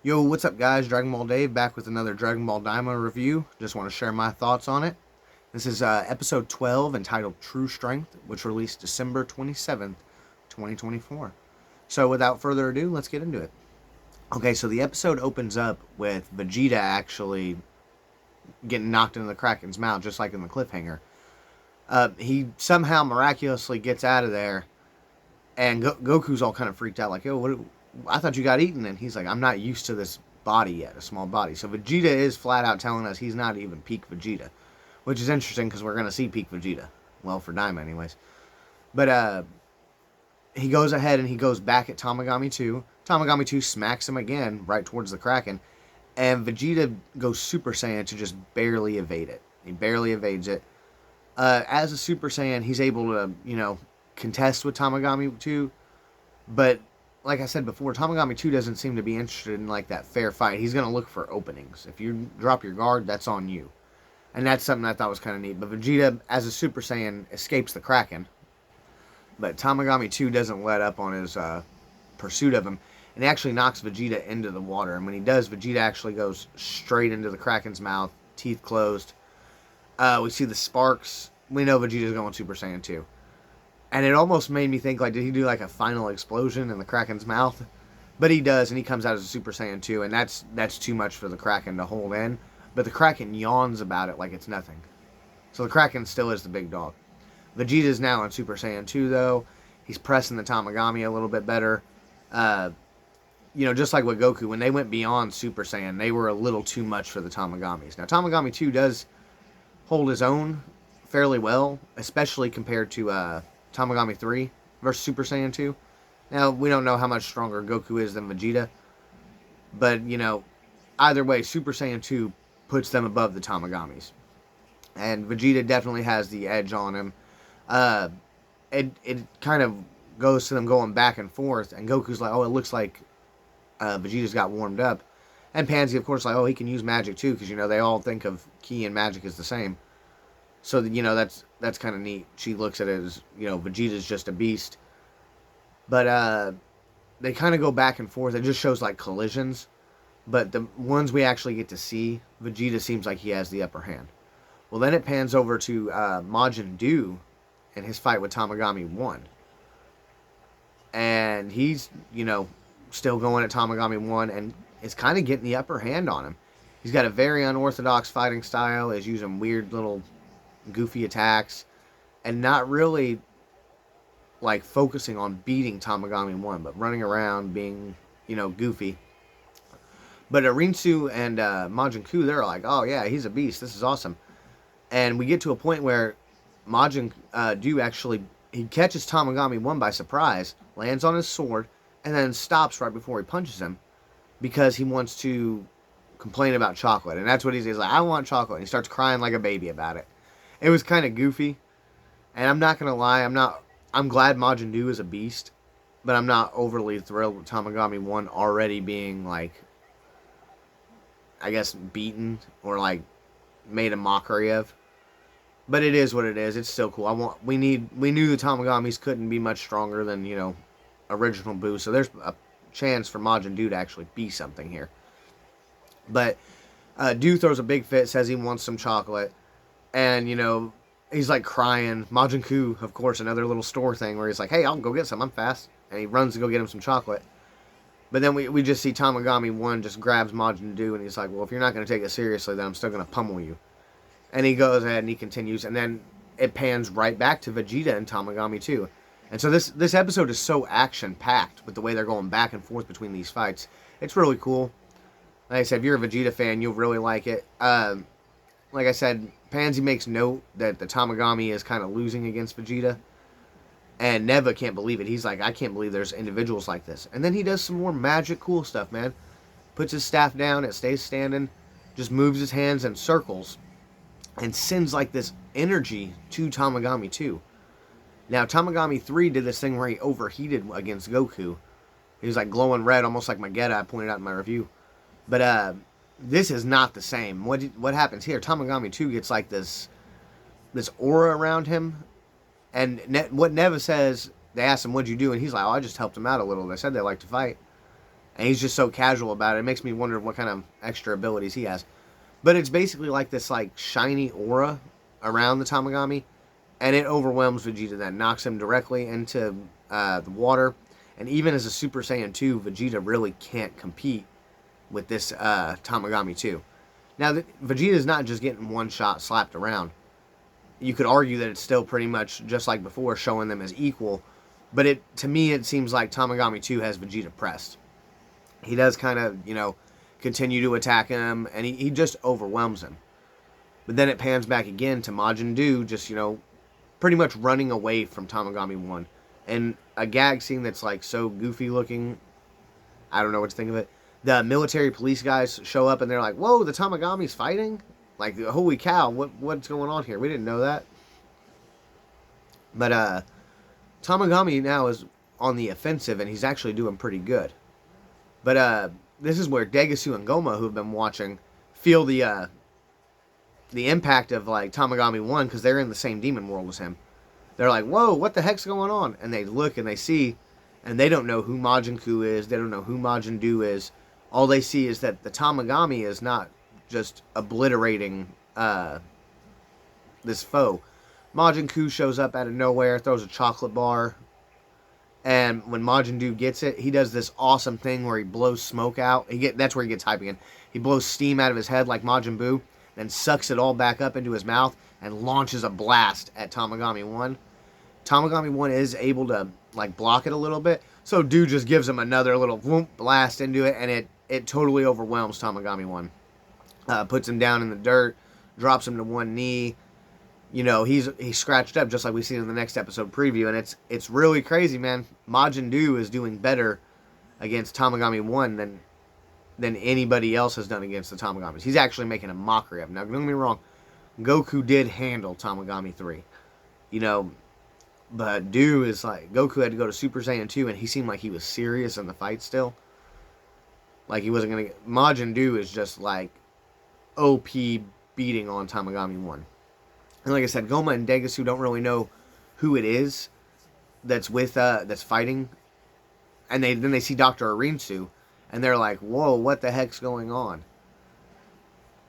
Yo, what's up, guys? Dragon Ball Dave back with another Dragon Ball Daima review. Just want to share my thoughts on it. This is episode 12 entitled True Strength, which released December 27th, 2024. So, without further ado, let's get into it. Okay, so the episode opens up with Vegeta actually getting knocked into the Kraken's mouth, just like in the cliffhanger. He somehow miraculously gets out of there, and Goku's all kind of freaked out, like, yo, what? I thought you got eaten. And he's like, I'm not used to this body yet, a small body. So Vegeta is flat out telling us he's not even peak Vegeta, which is interesting because we're going to see peak Vegeta. Well, for Daima anyways. But he goes ahead and he goes back at Tamagami 2. Tamagami 2 smacks him again right towards the Kraken. And Vegeta goes Super Saiyan to just barely evade it. He barely evades it. As a Super Saiyan, he's able to, contest with Tamagami 2. But like I said before, Tamagami 2 doesn't seem to be interested in like that fair fight. He's going to look for openings. If you drop your guard, that's on you. And that's something I thought was kind of neat. But Vegeta, as a Super Saiyan, escapes the Kraken. But Tamagami 2 doesn't let up on his pursuit of him. And he actually knocks Vegeta into the water. And when he does, Vegeta actually goes straight into the Kraken's mouth, teeth closed. We see the sparks. We know Vegeta's going Super Saiyan 2. And it almost made me think, like, did he do, like, a final explosion in the Kraken's mouth? But he does, and he comes out as a Super Saiyan 2, and that's too much for the Kraken to hold in. But the Kraken yawns about it like it's nothing. So the Kraken still is the big dog. Vegeta's now in Super Saiyan 2, though. He's pressing the Tamagami a little bit better. Just like with Goku, when they went beyond Super Saiyan, they were a little too much for the Tamagamis. Now, Tamagami 2 does hold his own fairly well, especially compared to Tamagami 3 versus Super Saiyan 2. Now, we don't know how much stronger Goku is than Vegeta. But, either way, Super Saiyan 2 puts them above the Tamagamis. And Vegeta definitely has the edge on him. It kind of goes to them going back and forth. And Goku's like, oh, it looks like Vegeta's got warmed up. And Pansy, of course, like, oh, he can use magic too. Because, they all think of Ki and magic as the same. So, that's kind of neat. She looks at it as, Vegeta's just a beast. But they kind of go back and forth. It just shows, like, collisions. But the ones we actually get to see, Vegeta seems like he has the upper hand. Well, then it pans over to Majin Buu and his fight with Tamagami 1. And he's, still going at Tamagami 1 and is kind of getting the upper hand on him. He's got a very unorthodox fighting style. He's using weird little goofy attacks and not really like focusing on beating Tamagami 1, but running around being, goofy. But Rinsu and Majin Buu, they're like, oh yeah, he's a beast, this is awesome. And we get to a point where Majin Buu actually, he catches Tamagami 1 by surprise, lands on his sword, and then stops right before he punches him because he wants to complain about chocolate. And that's what he's like, I want chocolate. And he starts crying like a baby about it. It was kind of goofy, and I'm not gonna lie, I'm glad Majin Buu is a beast, but I'm not overly thrilled with Tamagami 1 already being, like, I guess, beaten, or, like, made a mockery of. But it is what it is, it's still cool. We knew the Tamagamis couldn't be much stronger than, original Buu, so there's a chance for Majin Buu to actually be something here. But, Buu throws a big fit, says he wants some chocolate. And, he's like crying. Majin Buu, of course, another little store thing where he's like, hey, I'll go get some, I'm fast. And he runs to go get him some chocolate. But then we just see Tamagami 1 just grabs Majin Buu and he's like, well, if you're not going to take it seriously, then I'm still going to pummel you. And he goes ahead and he continues. And then it pans right back to Vegeta and Tamagami 2. And so this episode is so action-packed with the way they're going back and forth between these fights. It's really cool. Like I said, if you're a Vegeta fan, you'll really like it. Like I said, Pansy makes note that the Tamagami is kind of losing against Vegeta. And Neva can't believe it. He's like, I can't believe there's individuals like this. And then he does some more magic cool stuff, man. Puts his staff down, it stays standing. Just moves his hands in circles. And sends like this energy to Tamagami 2. Now, Tamagami 3 did this thing where he overheated against Goku. He was like glowing red, almost like Magetta, I pointed out in my review. But, this is not the same. What happens here? Tamagami 2 gets like this aura around him. And what Neva says, they ask him, what'd you do? And he's like, oh, I just helped him out a little. They said they like to fight. And he's just so casual about it. It makes me wonder what kind of extra abilities he has. But it's basically like this like shiny aura around the Tamagami, and it overwhelms Vegeta. That knocks him directly into the water. And even as a Super Saiyan 2, Vegeta really can't compete with this Tamagami 2. Now, Vegeta's not just getting one shot slapped around. You could argue that it's still pretty much just like before, showing them as equal. But to me, it seems like Tamagami 2 has Vegeta pressed. He does kind of, continue to attack him, and he just overwhelms him. But then it pans back again to Majin Buu just, pretty much running away from Tamagami 1. And a gag scene that's like so goofy looking, I don't know what to think of it. The military police guys show up and they're like, whoa, the Tamagami's fighting? Like, holy cow, what's going on here? We didn't know that. But Tamagami now is on the offensive, and he's actually doing pretty good. But this is where Degasu and Goma, who've been watching, feel the impact of like Tamagami 1, because they're in the same demon world as him. They're like, whoa, what the heck's going on? And they look and they see, and they don't know who Majin Buu is. They don't know who Majin Buu is. All they see is that the Tamagami is not just obliterating this foe. Majin Buu shows up out of nowhere, throws a chocolate bar, and when Majin Buu gets it, he does this awesome thing where he blows smoke out. That's where he gets hype again. He blows steam out of his head like Majin Buu, then sucks it all back up into his mouth and launches a blast at Tamagami 1. Tamagami 1 is able to like block it a little bit, so Buu just gives him another little whoop blast into it, and it totally overwhelms Tamagami 1. Puts him down in the dirt, drops him to one knee. He's scratched up just like we see in the next episode preview, and it's really crazy, man. Majin Buu is doing better against Tamagami 1 than anybody else has done against the Tamagamis. He's actually making a mockery of him. Now, don't get me wrong, Goku did handle Tamagami 3. But Buu is like, Goku had to go to Super Saiyan 2, and he seemed like he was serious in the fight still. Like he wasn't going to get... Majin Buu is just like OP beating on Tamagami 1. And like I said, Goma and Degasu don't really know who it is that's fighting. And then they see Dr. Arinsu, and they're like, whoa, what the heck's going on?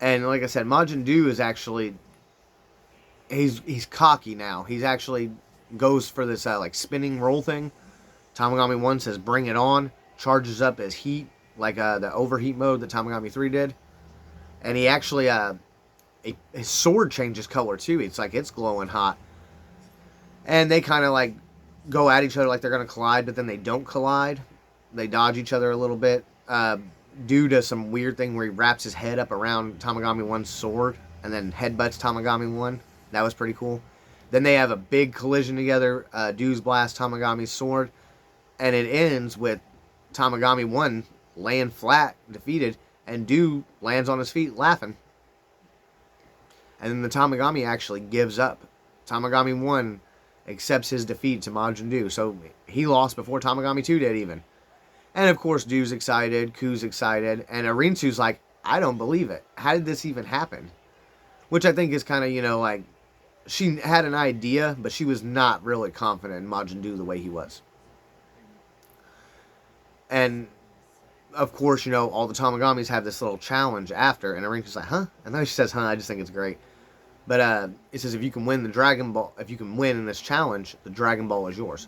And like I said, Majin Buu is actually... He's cocky now. He's actually goes for this like spinning roll thing. Tamagami 1 says, bring it on. Charges up his heat, like the overheat mode that Tamagami 3 did. And he actually... his sword changes color too. It's like it's glowing hot. And they kind of like go at each other like they're going to collide, but then they don't collide. They dodge each other a little bit. Due to some weird thing where he wraps his head up around Tamagami 1's sword and then headbutts Tamagami 1. That was pretty cool. Then they have a big collision together. Dude's blast Tamagami's sword. And it ends with Tamagami 1 laying flat, defeated, and Doo lands on his feet laughing. And then the Tamagami actually gives up. Tamagami 1 accepts his defeat to Majin Buu. So he lost before Tamagami 2 did even. And of course, Doo's excited, Ku's excited, and Arinsu's like, I don't believe it. How did this even happen? Which I think is kind of, like, she had an idea, but she was not really confident in Majin Buu the way he was. And of course, all the Tamagamis have this little challenge after, and Arinsu's like, huh? And then she says, huh, I just think it's great. But it says if you can win in this challenge, the Dragon Ball is yours.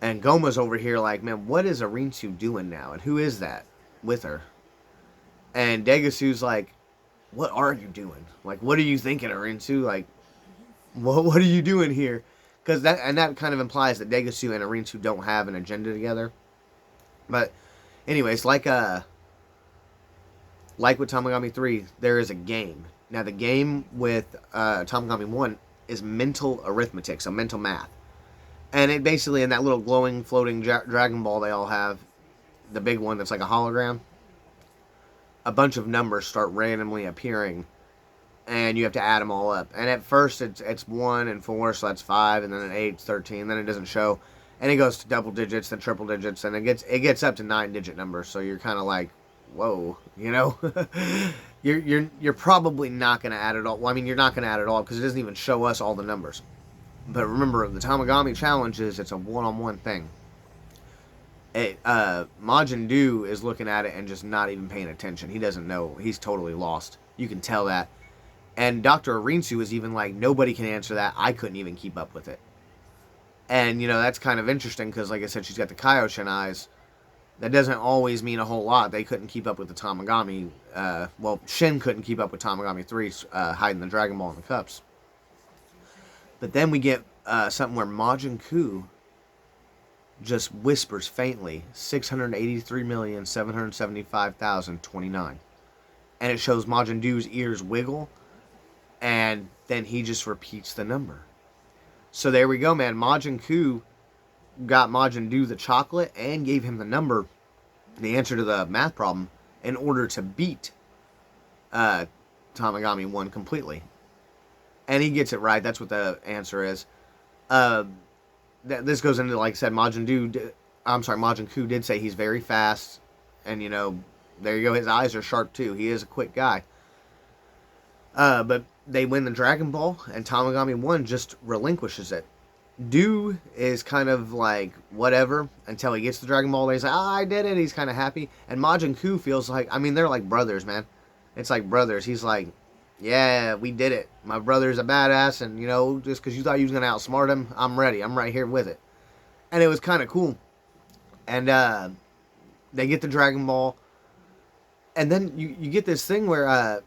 And Goma's over here like, man, what is Arinsu doing now? And who is that with her? And Degasu's like, what are you doing? Like, what are you thinking, Arinsu? Like, what are you doing here? Because that kind of implies that Degasu and Arinsu don't have an agenda together. But anyways, like with Tamagami 3, there is a game. Now, the game with Tamagami 1 is mental arithmetic, so mental math. And it basically, in that little glowing, floating Dragon Ball they all have, the big one that's like a hologram, a bunch of numbers start randomly appearing, and you have to add them all up. And at first, it's 1 and 4, so that's 5, and then an 8, 13, then it doesn't show. And it goes to double digits, then triple digits, and it gets up to 9-digit numbers, so you're kind of like, whoa, you're probably not going to add it all. Well, I mean, you're not going to add it all because it doesn't even show us all the numbers. But remember, the Tamagami challenge is it's a one-on-one thing. Majin Buu is looking at it and just not even paying attention. He doesn't know. He's totally lost. You can tell that. And Dr. Arinsu is even like, nobody can answer that. I couldn't even keep up with it. And, that's kind of interesting because, like I said, she's got the Kaioshin eyes. That doesn't always mean a whole lot. They couldn't keep up with the Tamagami. Shin couldn't keep up with Tamagami 3 hiding the Dragon Ball in the cups. But then we get something where Majin Buu just whispers faintly 683,775,029. And it shows Majin Buu's ears wiggle, and then he just repeats the number. So there we go, man. Majin Buu got Majin Buu the chocolate and gave him the number, the answer to the math problem, in order to beat Tamagami 1 completely. And he gets it right. That's what the answer is. This goes into, like I said, Majin Buu did say he's very fast. And, there you go. His eyes are sharp, too. He is a quick guy. But they win the Dragon Ball, and Tamagami 1 just relinquishes it. Buu is kind of like, whatever, until he gets the Dragon Ball. He's like, I did it. He's kind of happy. And Majin Buu feels like, they're like brothers, man. It's like brothers. He's like, yeah, we did it. My brother's a badass, and, just because you thought you was going to outsmart him, I'm ready. I'm right here with it. And it was kind of cool. And they get the Dragon Ball. And then you get this thing where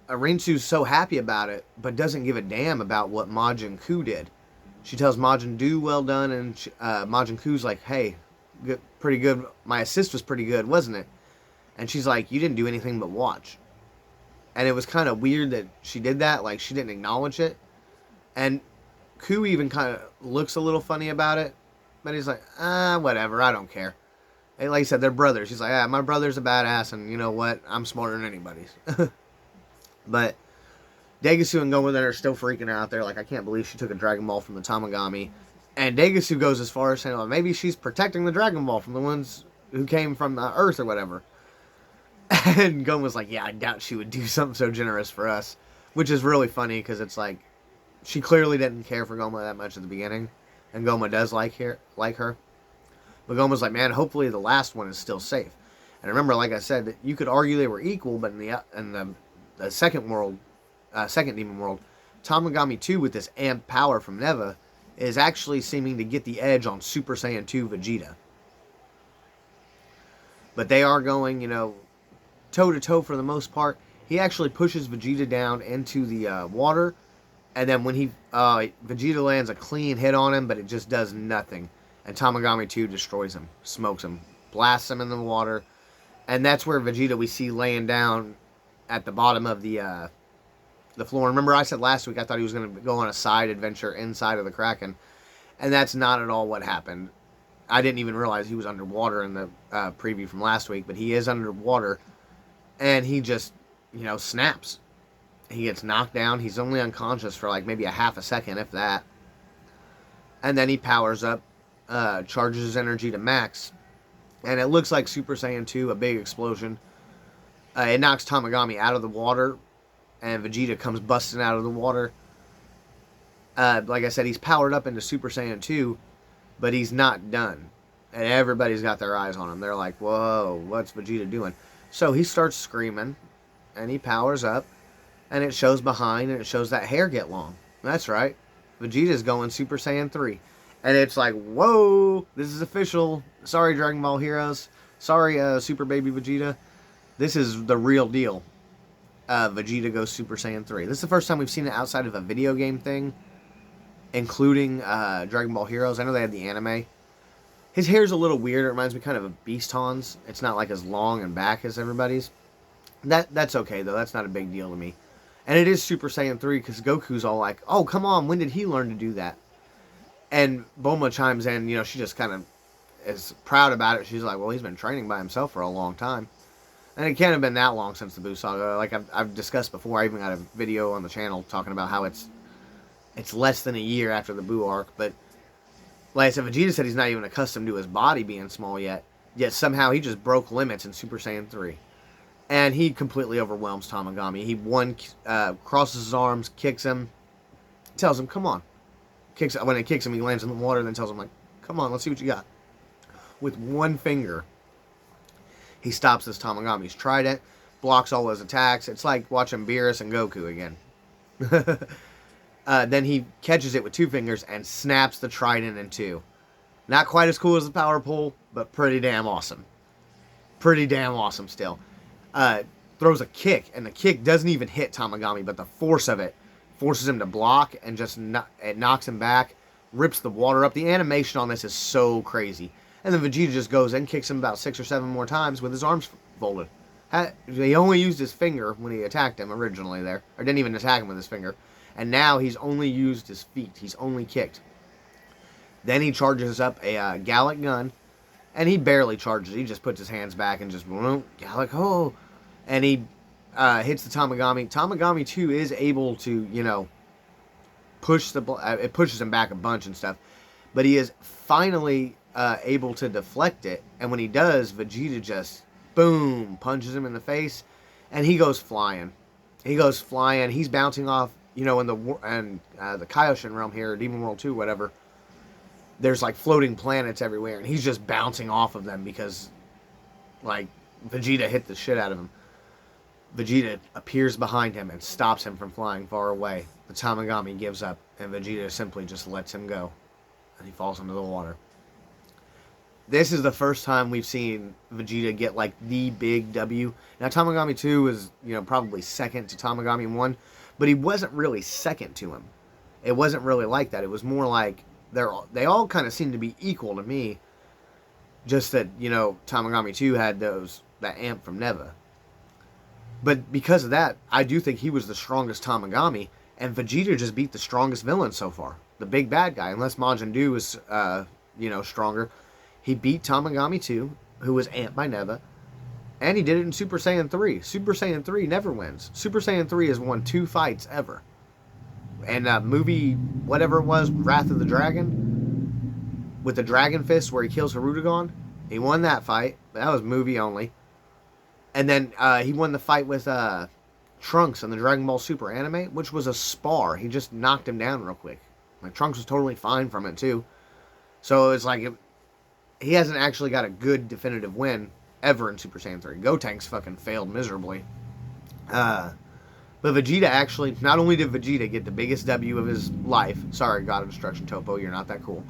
Arinsu's so happy about it, but doesn't give a damn about what Majin Buu did. She tells Majin Buu, well done, and Majin Buu's like, hey, pretty good. My assist was pretty good, wasn't it? And she's like, you didn't do anything but watch. And it was kind of weird that she did that, like she didn't acknowledge it. And Buu even kind of looks a little funny about it, but he's like, whatever, I don't care. And like I said, they're brothers. He's like, my brother's a badass, and you know what? I'm smarter than anybody's. But Degasu and Gomaden are still freaking out. They're like, I can't believe she took a Dragon Ball from the Tamagami. And Degasu goes as far as saying, well, maybe she's protecting the Dragon Ball from the ones who came from Earth or whatever. And Goma was like, yeah, I doubt she would do something so generous for us. Which is really funny because it's like, she clearly didn't care for Goma that much at the beginning. And Goma does like her. But Goma's like, man, hopefully the last one is still safe. And remember, like I said, that you could argue they were equal, but in the second world, second Demon World, Tamagami 2 with this amp power from Neva is actually seeming to get the edge on Super Saiyan 2 Vegeta. But they are going, toe-to-toe for the most part. He actually pushes Vegeta down into the water, and then when Vegeta lands a clean hit on him, but it just does nothing. And Tamagami 2 destroys him, smokes him, blasts him in the water. And that's where Vegeta we see laying down at the bottom of the floor. Remember I said last week I thought he was going to go on a side adventure inside of the Kraken. And that's not at all what happened. I didn't even realize he was underwater in the preview from last week, but he is underwater. And he just, snaps. He gets knocked down. He's only unconscious for like maybe a half a second, if that. And then he powers up, charges his energy to max. And it looks like Super Saiyan 2, a big explosion. It knocks Tamagami out of the water, and Vegeta comes busting out of the water. Like I said, he's powered up into Super Saiyan 2, but he's not done. And everybody's got their eyes on him. They're like, whoa, what's Vegeta doing? So he starts screaming, and he powers up, and it shows behind, and it shows that hair get long. That's right. Vegeta's going Super Saiyan 3. And it's like, whoa, this is official. Sorry, Dragon Ball Heroes. Sorry, Super Baby Vegeta. This is the real deal. Vegeta goes Super Saiyan 3. This is the first time we've seen it outside of a video game thing, including Dragon Ball Heroes. I know they had the anime. His hair's a little weird. It reminds me kind of Beast Han's. It's not like as long and back as everybody's. That's okay, though. That's not a big deal to me. And it is Super Saiyan 3 because Goku's all like, oh, come on, when did he learn to do that? And Bulma chimes in, she just kind of is proud about it. She's like, well, he's been training by himself for a long time. And it can't have been that long since the Buu Saga. Like I've discussed before, I even got a video on the channel talking about how it's less than a year after the Buu arc. But like I said, Vegeta said he's not even accustomed to his body being small yet. Yet somehow he just broke limits in Super Saiyan 3. And he completely overwhelms Tamagami. He crosses his arms, kicks him, tells him, come on. When it kicks him, he lands in the water, and then tells him, like, come on, let's see what you got. with one finger, he stops this Tamagami's trident, blocks all his attacks. It's like watching Beerus and Goku again. Then he catches it with two fingers and snaps the trident in two. Not quite as cool as the power pole, but pretty damn awesome. Pretty damn awesome still. Throws a kick, and the kick doesn't even hit Tamagami, but the force of it forces him to block, and just it knocks him back, rips the water up. The animation on this is so crazy. And then Vegeta just goes in, kicks him about 6 or 7 more times with his arms folded. He only used his finger when he attacked him originally there, or didn't even attack him with his finger. And now he's only used his feet. He's only kicked. Then he charges up a Gallic gun, and he barely charges. He just puts his hands back and just, Gallic, oh. And he hits the Tamagami. Tamagami 2 is able to, push it pushes him back a bunch and stuff. But he is finally able to deflect it. And when he does, Vegeta just, boom, punches him in the face. And he goes flying. He's bouncing off, in the Kaioshin realm here, Demon World 2, whatever. There's like floating planets everywhere. And he's just bouncing off of them because, Vegeta hit the shit out of him. Vegeta appears behind him and stops him from flying far away. The Tamagami gives up, and Vegeta simply just lets him go. And he falls into the water. This is the first time we've seen Vegeta get, the big W. Now, Tamagami 2 was, probably second to Tamagami 1, but he wasn't really second to him. It wasn't really like that. It was more like they all kind of seemed to be equal to me. Just that, Tamagami 2 had that amp from Neva. But because of that, I do think he was the strongest Tamagami, and Vegeta just beat the strongest villain so far. The big bad guy, unless Majin Buu was, stronger. He beat Tamagami 2, who was amped by Neva, and he did it in Super Saiyan 3. Super Saiyan 3 never wins. Super Saiyan 3 has won 2 fights ever. And movie, whatever it was, Wrath of the Dragon, with the Dragon Fist where he kills Hirudegarn, he won that fight. That was movie only. And then he won the fight with Trunks in the Dragon Ball Super anime, which was a spar. He just knocked him down real quick. Trunks was totally fine from it, too. So it's he hasn't actually got a good definitive win ever in Super Saiyan 3. Gotenks fucking failed miserably. But Vegeta actually, not only did Vegeta get the biggest W of his life, sorry, God of Destruction Topo, you're not that cool.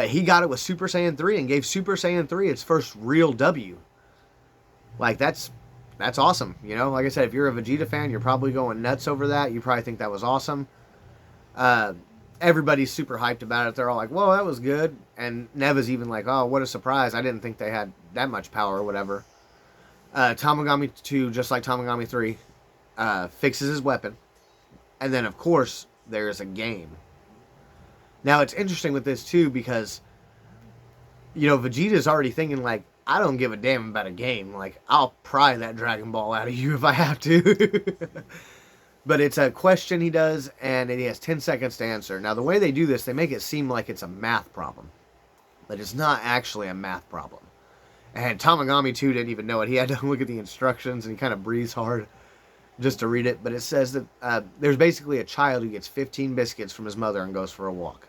He got it with Super Saiyan 3 and gave Super Saiyan 3 its first real W. That's awesome, Like I said, if you're a Vegeta fan, you're probably going nuts over that. You probably think that was awesome. Everybody's super hyped about it. They're all like, whoa, that was good. And Neva's even like, oh, what a surprise. I didn't think they had that much power or whatever. Tamagami 2, just like Tamagami 3, fixes his weapon. And then, of course, there's a game. Now, it's interesting with this, too, because, Vegeta's already thinking, I don't give a damn about a game. I'll pry that Dragon Ball out of you if I have to. But it's a question he does, and he has 10 seconds to answer. Now, the way they do this, they make it seem like it's a math problem. But it's not actually a math problem. And Tamagami 2 didn't even know it. He had to look at the instructions, and he kind of breathes hard just to read it. But it says that there's basically a child who gets 15 biscuits from his mother and goes for a walk.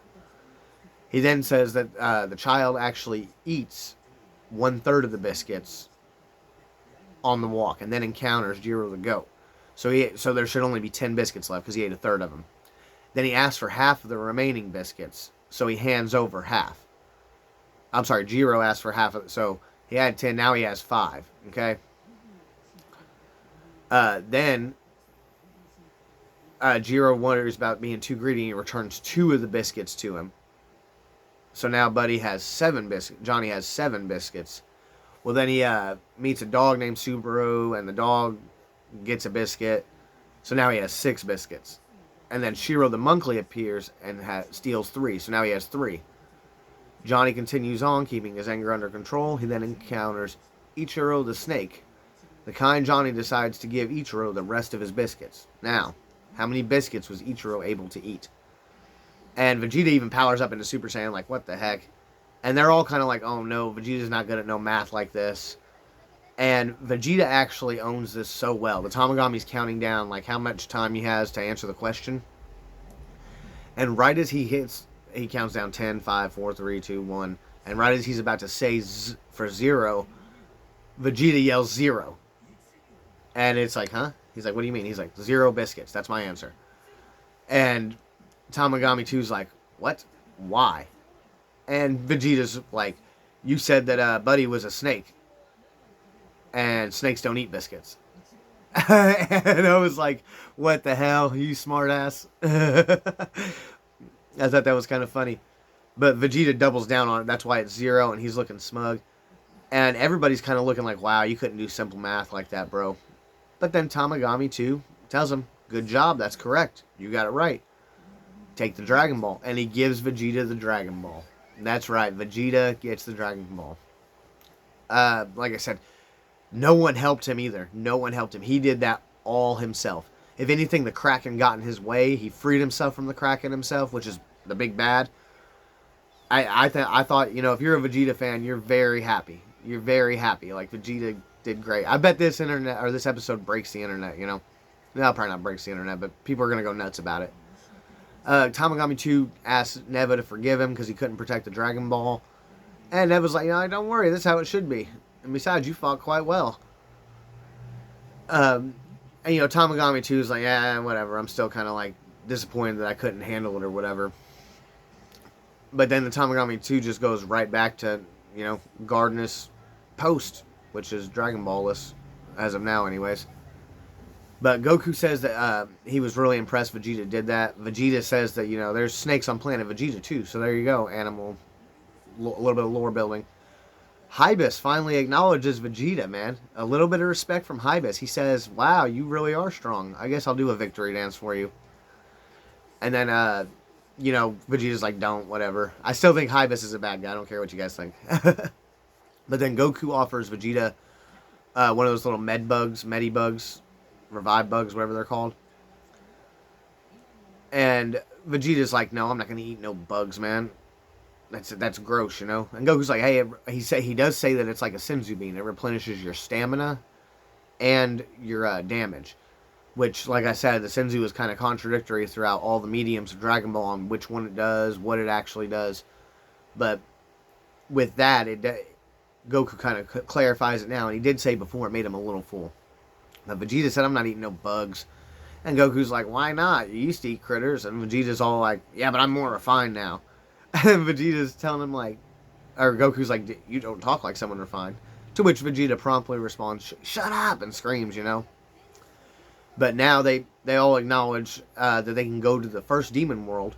He then says that the child actually eats 1/3 of the biscuits on the walk, and then encounters Jiro the goat. So there should only be 10 biscuits left because he ate 1/3 of them. Then he asks for half of the remaining biscuits, so he hands over half. I'm sorry, Jiro asked for half of it, so he had 10, now he has 5, okay? Then Jiro wonders about being too greedy, and he returns 2 of the biscuits to him. So now Buddy has 7 biscuits. Johnny has 7 biscuits. Well, then he meets a dog named Subaru, and the dog gets a biscuit. So now he has 6 biscuits. And then Shiro the Monkey appears and steals 3. So now he has 3. Johnny continues on, keeping his anger under control. He then encounters Ichiro the Snake. The kind Johnny decides to give Ichiro the rest of his biscuits. Now, how many biscuits was Ichiro able to eat? And Vegeta even powers up into Super Saiyan, what the heck? And they're all kind of like, oh no, Vegeta's not good at no math like this. And Vegeta actually owns this so well. The Tamagami's counting down, how much time he has to answer the question. And right as he counts down 10, 5, 4, 3, 2, 1. And right as he's about to say Z for zero, Vegeta yells zero. And it's like, huh? He's like, what do you mean? He's like, 0 biscuits. That's my answer. And Tamagami 2's like, what? Why? And Vegeta's like, you said that Buddy was a snake. And snakes don't eat biscuits. And I was like, what the hell, you smartass? I thought that was kind of funny. But Vegeta doubles down on it. That's why it's 0, and he's looking smug. And everybody's kind of looking like, wow, you couldn't do simple math like that, bro. But then Tamagami 2 tells him, good job, that's correct. You got it right. Take the Dragon Ball. And he gives Vegeta the Dragon Ball. That's right, Vegeta gets the Dragon Ball. Like I said, no one helped him either. No one helped him. He did that all himself. If anything, the Kraken got in his way. He freed himself from the Kraken himself, which is the big bad. I thought, you know, if you're a Vegeta fan, you're very happy. You're very happy. Like, Vegeta did great. I bet this episode breaks the internet, you know. No, probably not breaks the internet, but people are going to go nuts about it. Tamagami 2 asked Neva to forgive him because he couldn't protect the Dragon Ball. And Neva's like, no, don't worry, this is how it should be. And besides, you fought quite well. And, you know, Tamagami 2 is like, yeah, whatever. I'm still kind of, like, disappointed that I couldn't handle it or whatever. But then the Tamagami 2 just goes right back to, you know, Gardenous Post, which is Dragon Ball-less, as of now anyways. But Goku says that he was really impressed Vegeta did that. Vegeta says that, you know, there's snakes on planet Vegeta too. So there you go, animal, a little bit of lore building. Hybis finally acknowledges Vegeta, man. A little bit of respect from Hybis. He says, wow, you really are strong. I guess I'll do a victory dance for you. And then, you know, Vegeta's like, don't, whatever. I still think Hybis is a bad guy. I don't care what you guys think. But then Goku offers Vegeta one of those little medi bugs, revive bugs, whatever they're called. And Vegeta's like, no, I'm not going to eat no bugs, man. That's gross, you know. And Goku's like, hey, he does say that it's like a Senzu bean. It replenishes your stamina and your damage. Which, like I said, the Senzu is kind of contradictory throughout all the mediums of Dragon Ball on which one it does, what it actually does. But with that, Goku kind of clarifies it now. And he did say before it made him a little full. But Vegeta said, I'm not eating no bugs. And Goku's like, why not? You used to eat critters. And Vegeta's all like, yeah, but I'm more refined now. And Vegeta's telling him like, or Goku's like, you don't talk like someone refined. To which Vegeta promptly responds, shut up, and screams, you know. But now they all acknowledge that they can go to the first demon world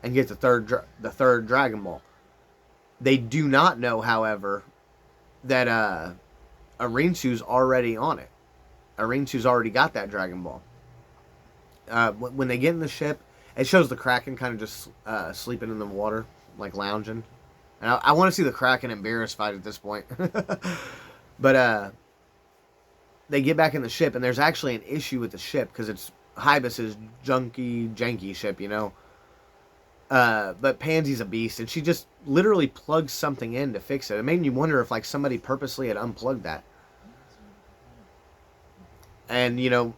and get the third Dragon Ball. They do not know, however, that Rinsu's already on it. Rinsu's already got that Dragon Ball. When they get in the ship, it shows the Kraken kind of just sleeping in the water, like lounging. And I want to see the Kraken and Beerus fight at this point. But they get back in the ship, and there's actually an issue with the ship because it's Hybis's janky ship, you know. But Pansy's a beast, and she just literally plugs something in to fix it. It made me wonder if like somebody purposely had unplugged that. And you know,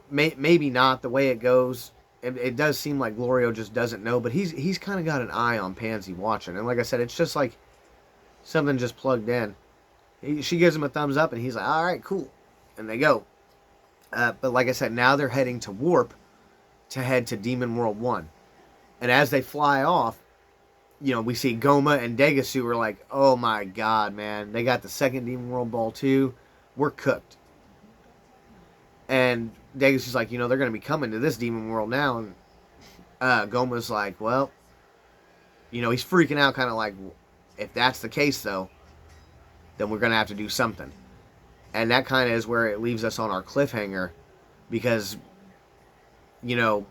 maybe not the way it goes. It does seem like Glorio just doesn't know, but he's kind of got an eye on Pansy watching. And like I said, it's just like something just plugged in. She gives him a thumbs up, and he's like, all right, cool. And they go. But like I said, now they're heading to Warp to head to Demon World 1. And as they fly off, you know, we see Goma and Degasu are like, oh my god, man. They got the second Demon World Ball too. We're cooked. And Degasu's like, you know, they're going to be coming to this Demon World now. And Goma's like, well, you know, he's freaking out, kind of like, if that's the case, though, then we're going to have to do something. And that kind of is where it leaves us on our cliffhanger, because, you know,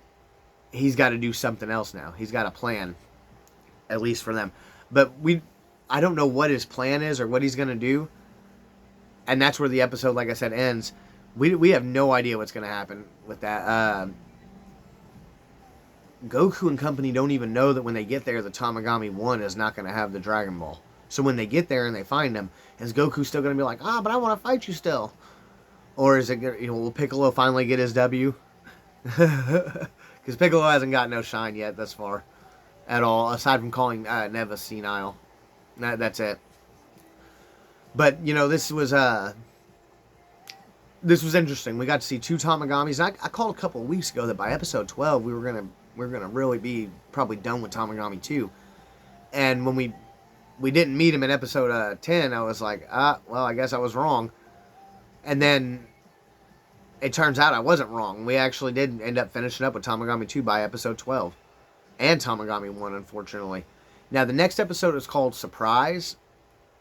he's got to do something else now. He's got a plan, at least for them. But I don't know what his plan is or what he's going to do. And that's where the episode, like I said, ends. We have no idea what's going to happen with that. Goku and company don't even know that when they get there, the Tamagami 1 is not going to have the Dragon Ball. So when they get there and they find him, is Goku still going to be like, but I want to fight you still? Or is it, you know, will Piccolo finally get his W? Because Piccolo hasn't got no shine yet thus far at all, aside from calling Neva senile. That's it. But this was interesting. We got to see two Tamagamis. I called a couple of weeks ago that by episode 12 we were gonna really be probably done with Tamagami 2. And when we didn't meet him in episode 10, I was like, well, I guess I was wrong. And then it turns out I wasn't wrong. We actually did end up finishing up with Tamagami 2 by episode 12. And Tamagami 1, unfortunately. Now, the next episode is called Surprise.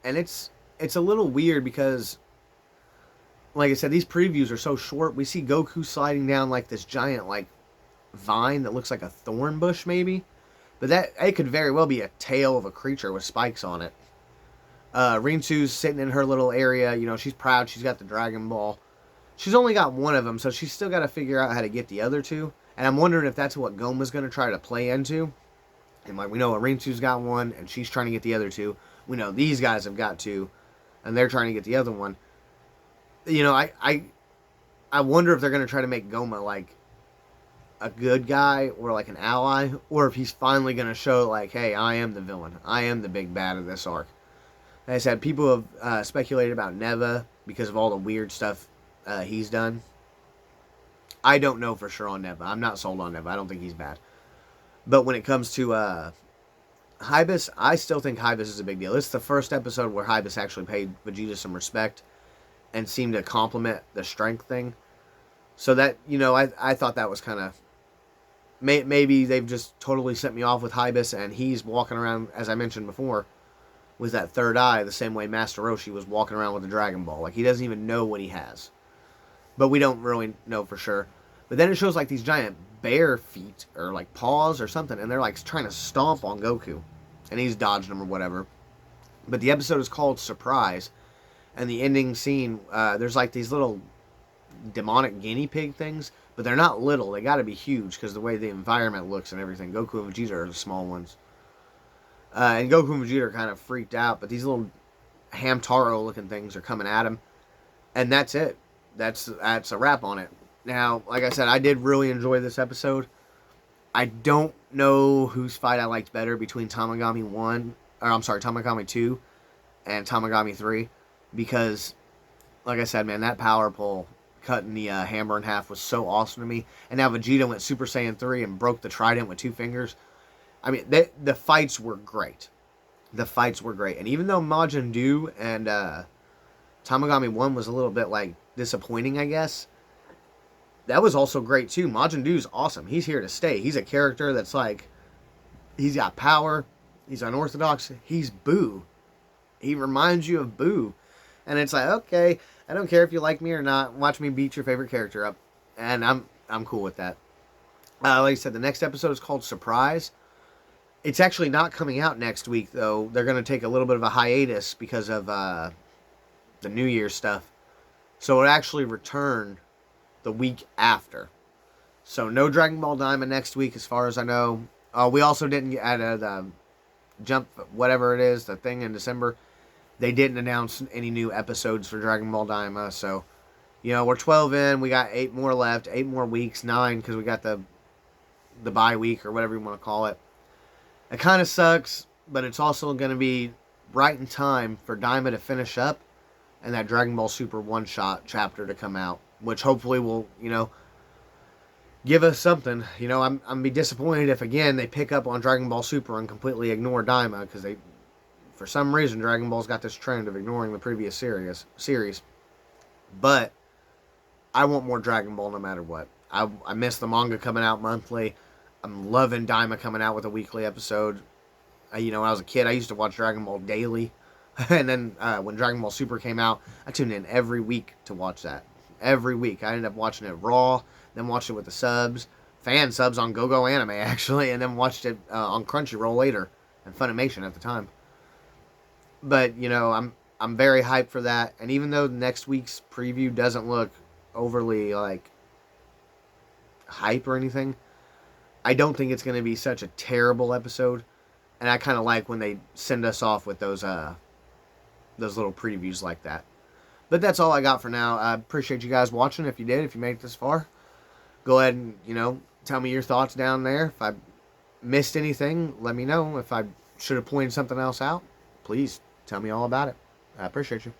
And it's a little weird because, like I said, these previews are so short. We see Goku sliding down like this giant like vine that looks like a thorn bush maybe. But it could very well be a tail of a creature with spikes on it. Rinsu's sitting in her little area. She's proud. She's got the Dragon Ball. She's only got one of them, so she's still got to figure out how to get the other two. And I'm wondering if that's what Goma's going to try to play into. And like we know Rinsu's got one, and she's trying to get the other two. We know these guys have got two, and they're trying to get the other one. I wonder if they're going to try to make Goma like a good guy or like an ally, or if he's finally going to show like, hey, I am the villain. I am the big bad of this arc. Like I said, people have speculated about Neva because of all the weird stuff he's done. I don't know for sure on Neva. I'm not sold on Neva. I don't think he's bad. But when it comes to Hybis, I still think Hybis is a big deal. It's the first episode where Hybis actually paid Vegeta some respect and seemed to compliment the strength thing. So that, I thought that was kind of... Maybe they've just totally sent me off with Hybis, and he's walking around, as I mentioned before, with that third eye, the same way Master Roshi was walking around with the Dragon Ball. Like, he doesn't even know what he has. But we don't really know for sure. But then it shows, like, these giant bear feet, or, like, paws or something, and they're, like, trying to stomp on Goku. And he's dodging them or whatever. But the episode is called Surprise, and the ending scene, there's, like, these little demonic guinea pig things, but they're not little. They got to be huge because the way the environment looks and everything. Goku and Vegeta are the small ones. And Goku and Vegeta are kind of freaked out, but these little Hamtaro looking things are coming at him. And that's it. That's a wrap on it. Now, like I said, I did really enjoy this episode. I don't know whose fight I liked better between Tamagami 2 and Tamagami 3. Because, like I said, man, that power pull cutting the hammer in half was so awesome to me. And now Vegeta went Super Saiyan 3 and broke the trident with 2 fingers. I mean, the fights were great. The fights were great. And even though Majin Buu and Tamagami 1 was a little bit, like, disappointing, I guess, that was also great, too. Majin Buu's awesome. He's here to stay. He's a character that's, like, he's got power. He's unorthodox. He's Buu. He reminds you of Buu. And it's like, okay, I don't care if you like me or not. Watch me beat your favorite character up. And I'm cool with that. Like I said, the next episode is called Surprise. It's actually not coming out next week, though. They're going to take a little bit of a hiatus because of the New Year's stuff. So it'll actually return the week after. So no Dragon Ball Daima next week, as far as I know. We also didn't get the Jump, whatever it is, the thing in December. They didn't announce any new episodes for Dragon Ball Daima. So, we're 12 in. We got 8 more left. 8 more weeks. 9 because we got the bye week or whatever you want to call it. It kind of sucks, but it's also going to be right in time for Daima to finish up and that Dragon Ball Super one-shot chapter to come out, which hopefully will, give us something. I'm be disappointed if, again, they pick up on Dragon Ball Super and completely ignore Daima, because for some reason, Dragon Ball's got this trend of ignoring the previous series. But I want more Dragon Ball no matter what. I miss the manga coming out monthly. I'm loving Daima coming out with a weekly episode. When I was a kid, I used to watch Dragon Ball daily. And then when Dragon Ball Super came out, I tuned in every week to watch that. Every week. I ended up watching it raw, then watched it with the subs. Fan subs on GoGo Anime, actually. And then watched it on Crunchyroll later. And Funimation at the time. But, I'm very hyped for that. And even though next week's preview doesn't look overly, hype or anything, I don't think it's going to be such a terrible episode. And I kind of like when they send us off with those little previews like that. But that's all I got for now. I appreciate you guys watching. If you did, if you made it this far, go ahead and, tell me your thoughts down there. If I missed anything, let me know. If I should have pointed something else out, please tell me all about it. I appreciate you.